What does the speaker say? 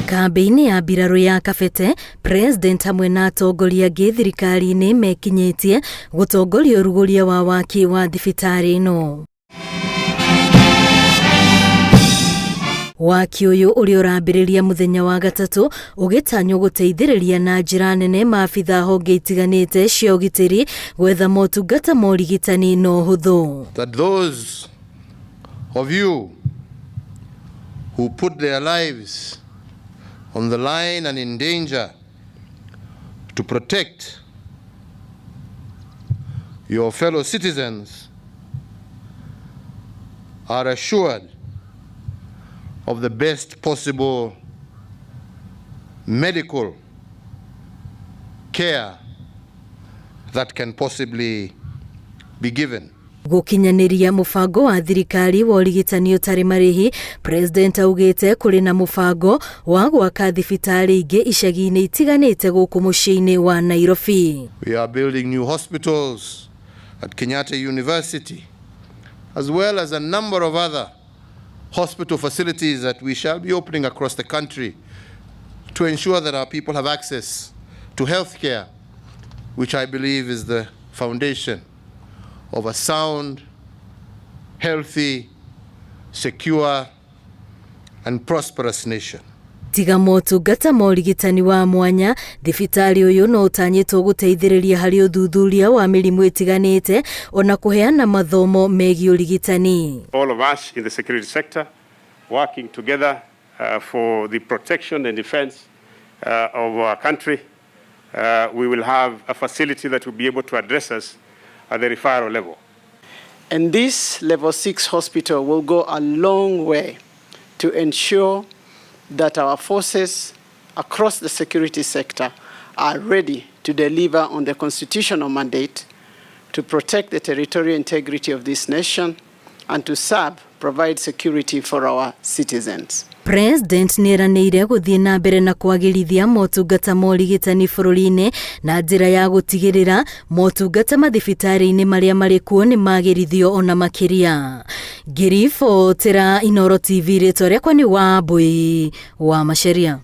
Kambeini ya mbirarũ ya Kabete, President hamwe na atongoria angĩ thirikari-inĩ mekinyĩtie gũtongoria ũrugũria wa waaki wa thibitarĩ ĩno. Waaki ũyũ ũrĩa ũrambĩrĩria mũthenya wa gatatũ ũgĩtanywo gũteithĩrĩria na njĩra nene maabitha honge itiganĩte cia ũgitĩri gwetha motungata ma ũrigitani na ũhũthũ. That those of you who put their lives on the line and in danger to protect your fellow citizens are assured of the best possible medical care that can possibly be given. Gũkinyanĩria mũbango wa thirikari wa ũrigitani ũtarĩ marĩhi, President augĩte kũrĩ na mũbango wa gwaka thibitarĩ ingĩ icagi-inĩ itiganĩte gũkũ mũciĩ-inĩ wa Nairobi. We are building new hospitals at Kenyatta University, as well as a number of other hospital facilities that we shall be opening across the country to ensure that our people have access to health care, which I believe is the foundation of a sound, healthy, secure, and prosperous nation. Tiga motungata ma ũrigitani wa mwanya, thibitarĩ ũyũ no ũtanyĩtwo gũteithĩrĩria harĩ ũthuthuria wa mĩrimũ ĩtiganĩte ona kũheana mathomo megiĩ ũrigitani. All of us in the security sector working together for the protection and defense of our country, we will have a facility that will be able to address us at the referral level. And this level 6 hospital will go a long way to ensure that our forces across the security sector are ready to deliver on the constitutional mandate to protect the territorial integrity of this nation and to provide security for our citizens. President nĩeranĩire gũthiĩ na mbere na kwagĩrithia motungata ma ũrigitani bũrũri-inĩ na njĩra ya gũtigĩrĩra motungata mathibitarĩ-inĩ marĩa marĩ kuo nĩ magĩrithio ona makĩria. Ngiribotera Inooro TV, rĩtwa rĩakwa nĩ Wambui wa Macharia.